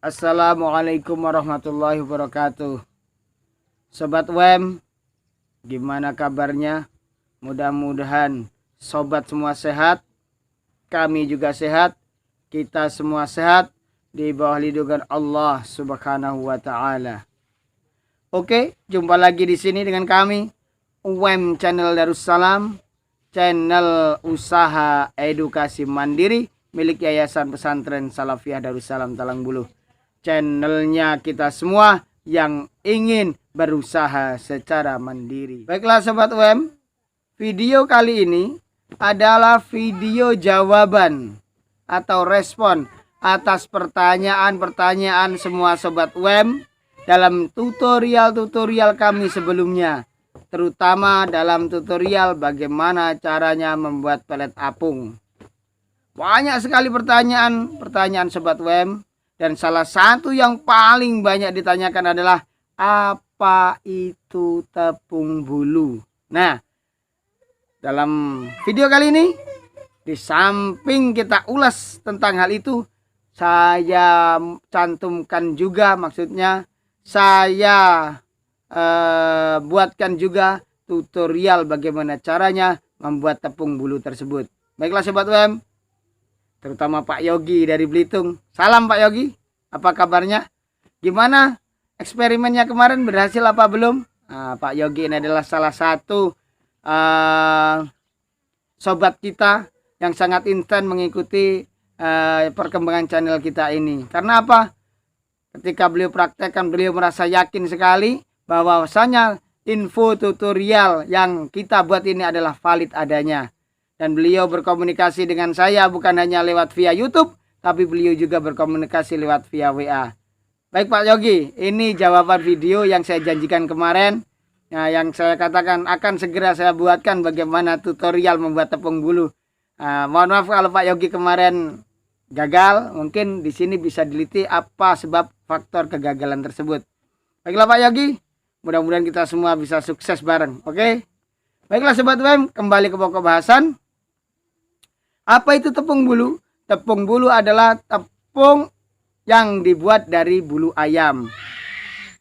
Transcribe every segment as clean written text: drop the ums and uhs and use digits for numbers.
Assalamualaikum warahmatullahi wabarakatuh. Sobat WEM, gimana kabarnya? Mudah-mudahan sobat semua sehat, kami juga sehat, kita semua sehat di bawah lindungan Allah Subhanahu wa taala. Oke, jumpa lagi di sini dengan kami WEM Channel Darussalam, channel usaha edukasi mandiri milik Yayasan Pesantren Salafiyah Darussalam Talangbulu. Channelnya kita semua yang ingin berusaha secara mandiri. Baiklah Sobat WEM, video kali ini adalah video jawaban atau respon atas pertanyaan-pertanyaan semua Sobat WEM dalam tutorial-tutorial kami sebelumnya, terutama dalam tutorial bagaimana caranya membuat pelet apung. Banyak sekali pertanyaan Sobat WEM. Dan salah satu yang paling banyak ditanyakan adalah apa itu tepung bulu. Nah, dalam video kali ini, di samping kita ulas tentang hal itu, saya cantumkan juga, maksudnya saya buatkan juga tutorial bagaimana caranya membuat tepung bulu tersebut. Baiklah Sobat WEM, terutama Pak Yogi dari Belitung. Salam Pak Yogi, apa kabarnya? Gimana eksperimennya kemarin, berhasil apa belum? Nah, Pak Yogi ini adalah salah satu sobat kita yang sangat intens mengikuti perkembangan channel kita ini. Karena apa? Ketika beliau praktekkan, beliau merasa yakin sekali bahwasanya info tutorial yang kita buat ini adalah valid adanya. Dan beliau berkomunikasi dengan saya bukan hanya lewat via YouTube, tapi beliau juga berkomunikasi lewat via WA. Baik Pak Yogi, ini jawaban video yang saya janjikan kemarin. Nah, yang saya katakan akan segera saya buatkan bagaimana tutorial membuat tepung bulu. Mohon maaf kalau Pak Yogi kemarin gagal. Mungkin di sini bisa diliti apa sebab faktor kegagalan tersebut. Baiklah Pak Yogi, mudah-mudahan kita semua bisa sukses bareng. Oke? Baiklah Sobat WEM, kembali ke pokok bahasan. Apa itu tepung bulu? Tepung bulu adalah tepung yang dibuat dari bulu ayam.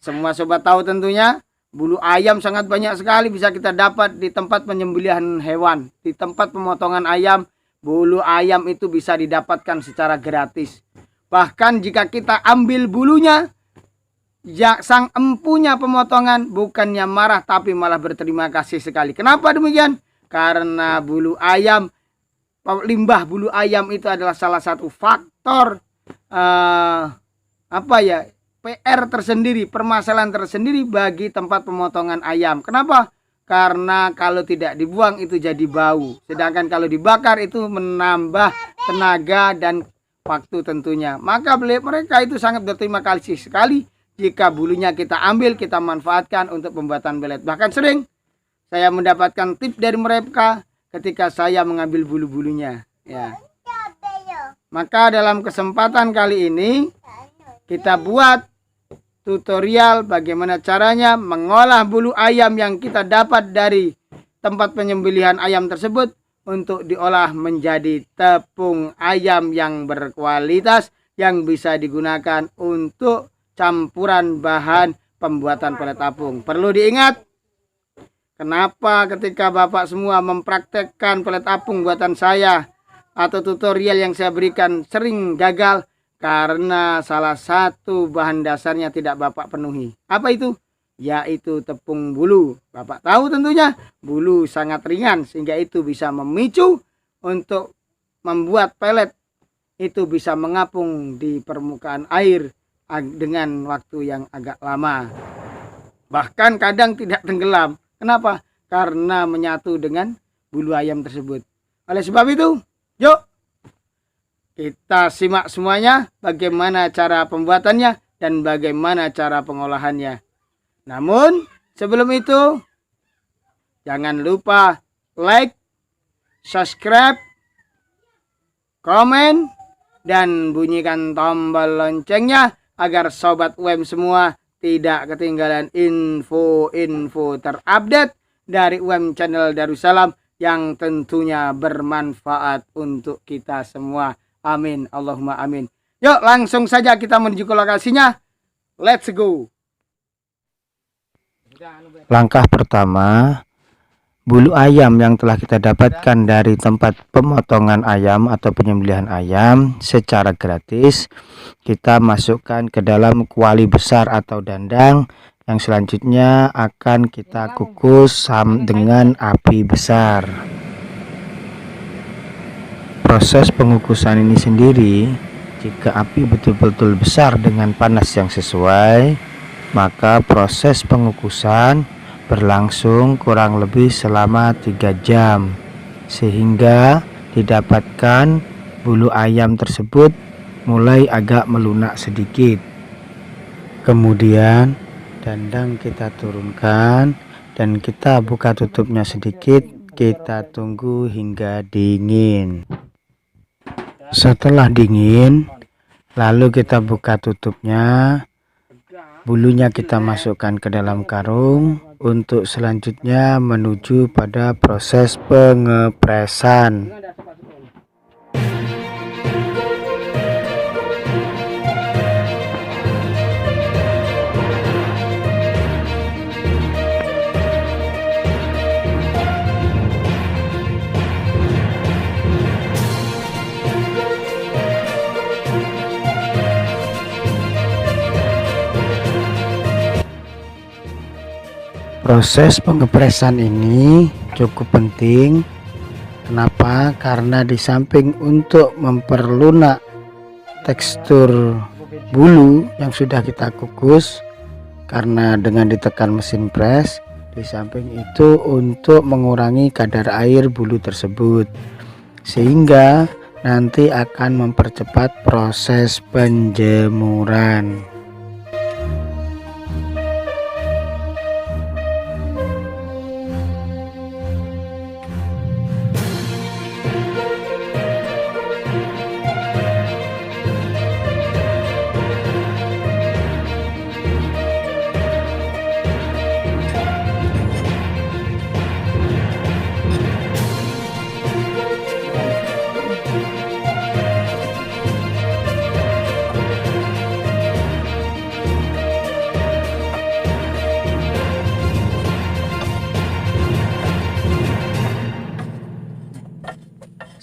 Semua sobat tahu tentunya, bulu ayam sangat banyak sekali bisa kita dapat di tempat penyembelihan hewan. Di tempat pemotongan ayam, bulu ayam itu bisa didapatkan secara gratis. Bahkan jika kita ambil bulunya, ya, sang empunya pemotongan bukannya marah tapi malah berterima kasih sekali. Kenapa demikian? Karena bulu ayam, limbah bulu ayam itu adalah salah satu faktor PR tersendiri, permasalahan tersendiri bagi tempat pemotongan ayam. Kenapa? Karena kalau tidak dibuang itu jadi bau, sedangkan kalau dibakar itu menambah tenaga dan waktu tentunya. Maka mereka itu sangat berterima kasih sekali jika bulunya kita ambil, kita manfaatkan untuk pembuatan pelet. Bahkan sering saya mendapatkan tips dari mereka ketika saya mengambil bulu-bulunya, ya. Maka dalam kesempatan kali ini kita buat tutorial bagaimana caranya mengolah bulu ayam yang kita dapat dari tempat penyembelihan ayam tersebut untuk diolah menjadi tepung ayam yang berkualitas yang bisa digunakan untuk campuran bahan pembuatan pelet apung. Perlu diingat, kenapa ketika Bapak semua mempraktekkan pelet apung buatan saya atau tutorial yang saya berikan sering gagal? Karena salah satu bahan dasarnya tidak Bapak penuhi. Apa itu? Yaitu tepung bulu. Bapak tahu tentunya bulu sangat ringan sehingga itu bisa memicu untuk membuat pelet itu bisa mengapung di permukaan air dengan waktu yang agak lama. Bahkan kadang tidak tenggelam. Kenapa? Karena menyatu dengan bulu ayam tersebut. Oleh sebab itu, yuk kita simak semuanya bagaimana cara pembuatannya dan bagaimana cara pengolahannya. Namun sebelum itu, jangan lupa like, subscribe, komen, dan bunyikan tombol loncengnya agar Sobat WEM semua tidak ketinggalan info-info terupdate dari WEM Channel Darussalam yang tentunya bermanfaat untuk kita semua. Amin, Allahumma amin. Yuk langsung saja kita menuju ke lokasinya. Let's go. Langkah pertama, bulu ayam yang telah kita dapatkan dari tempat pemotongan ayam atau penyembelihan ayam secara gratis, kita masukkan ke dalam kuali besar atau dandang yang selanjutnya akan kita kukus dengan api besar. Proses pengukusan ini sendiri, jika api betul-betul besar dengan panas yang sesuai, maka proses pengukusan berlangsung kurang lebih selama 3 jam, sehingga didapatkan bulu ayam tersebut mulai agak melunak sedikit. Kemudian dandang kita turunkan dan kita buka tutupnya sedikit, kita tunggu hingga dingin. Setelah dingin, lalu kita buka tutupnya, bulunya kita masukkan ke dalam karung untuk selanjutnya menuju pada proses pengepresan. Proses pengepresan ini cukup penting. Kenapa? Karena di samping untuk memperlunak tekstur bulu yang sudah kita kukus, karena dengan ditekan mesin press, di samping itu untuk mengurangi kadar air bulu tersebut, sehingga nanti akan mempercepat proses penjemuran.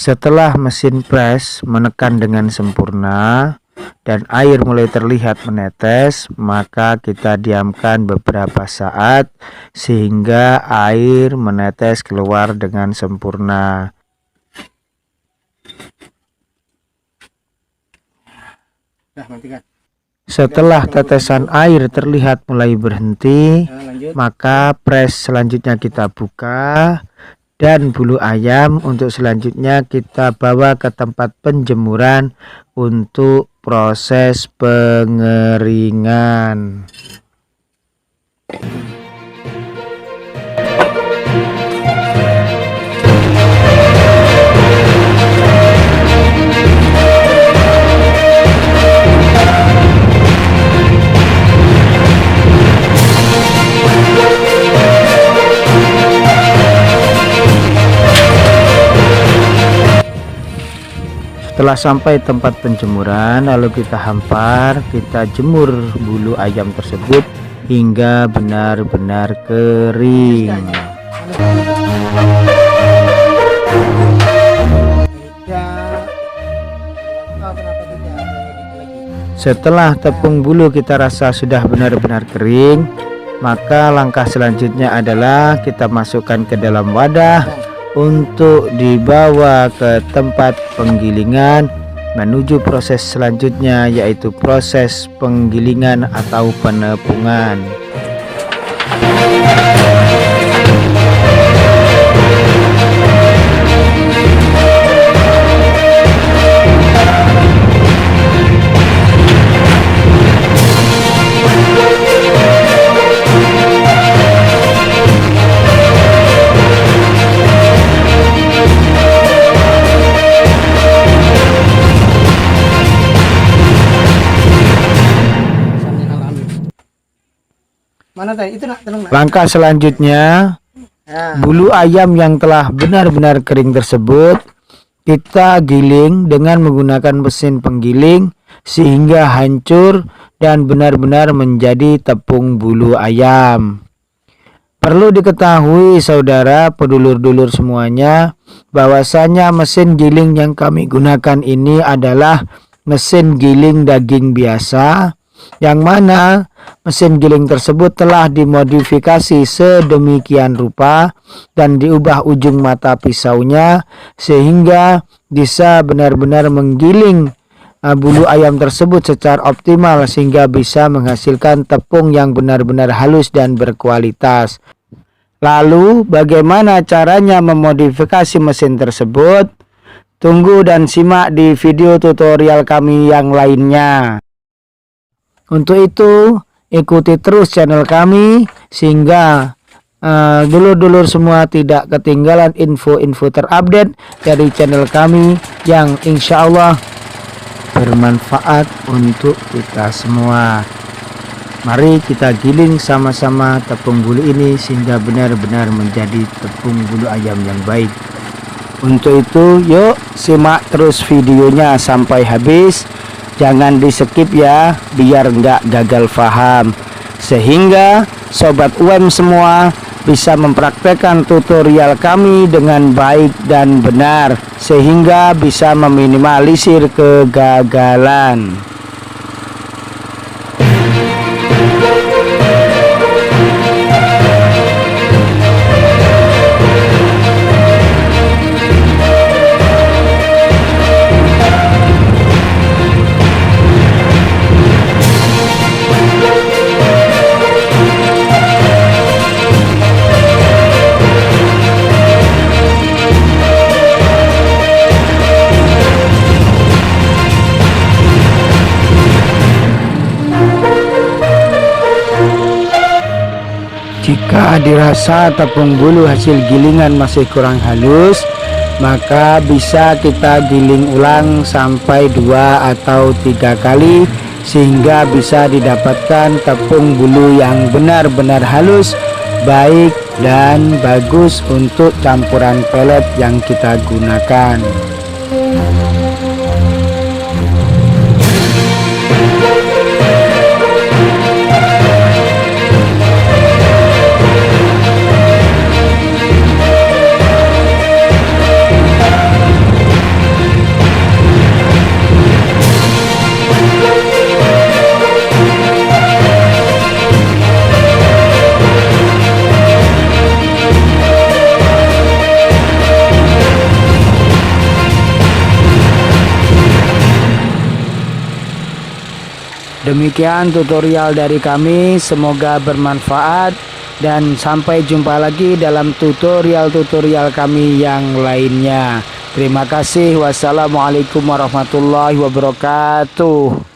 Setelah mesin press menekan dengan sempurna dan air mulai terlihat menetes, maka kita diamkan beberapa saat sehingga air menetes keluar dengan sempurna. Setelah tetesan air terlihat mulai berhenti, maka press selanjutnya kita buka. Dan bulu ayam untuk selanjutnya kita bawa ke tempat penjemuran untuk proses pengeringan. Setelah sampai tempat penjemuran, lalu kita hampar, kita jemur bulu ayam tersebut hingga benar-benar kering. Setelah tepung bulu kita rasa sudah benar-benar kering, maka langkah selanjutnya adalah kita masukkan ke dalam wadah untuk dibawa ke tempat penggilingan menuju proses selanjutnya, yaitu proses penggilingan atau penepungan. Langkah selanjutnya, bulu ayam yang telah benar-benar kering tersebut kita giling dengan menggunakan mesin penggiling sehingga hancur dan benar-benar menjadi tepung bulu ayam. Perlu diketahui saudara pedulur-dulur semuanya, bahwasanya mesin giling yang kami gunakan ini adalah mesin giling daging biasa, yang mana mesin giling tersebut telah dimodifikasi sedemikian rupa dan diubah ujung mata pisaunya sehingga bisa benar-benar menggiling bulu ayam tersebut secara optimal sehingga bisa menghasilkan tepung yang benar-benar halus dan berkualitas. Lalu bagaimana caranya memodifikasi mesin tersebut? Tunggu dan simak di video tutorial kami yang lainnya. Untuk itu ikuti terus channel kami sehingga dulur-dulur semua tidak ketinggalan info-info terupdate dari channel kami yang insya Allah bermanfaat untuk kita semua. Mari kita giling sama-sama tepung bulu ini sehingga benar-benar menjadi tepung bulu ayam yang baik. Untuk itu yuk simak terus videonya sampai habis, jangan di skip ya biar nggak gagal paham, sehingga sobat UM semua bisa mempraktekkan tutorial kami dengan baik dan benar sehingga bisa meminimalisir kegagalan. Jika dirasa tepung bulu hasil gilingan masih kurang halus, maka bisa kita giling ulang sampai 2 atau 3 kali sehingga bisa didapatkan tepung bulu yang benar-benar halus, baik dan bagus untuk campuran pelet yang kita gunakan. Demikian tutorial dari kami, semoga bermanfaat dan sampai jumpa lagi dalam tutorial-tutorial kami yang lainnya. Terima kasih. Wassalamualaikum warahmatullahi wabarakatuh.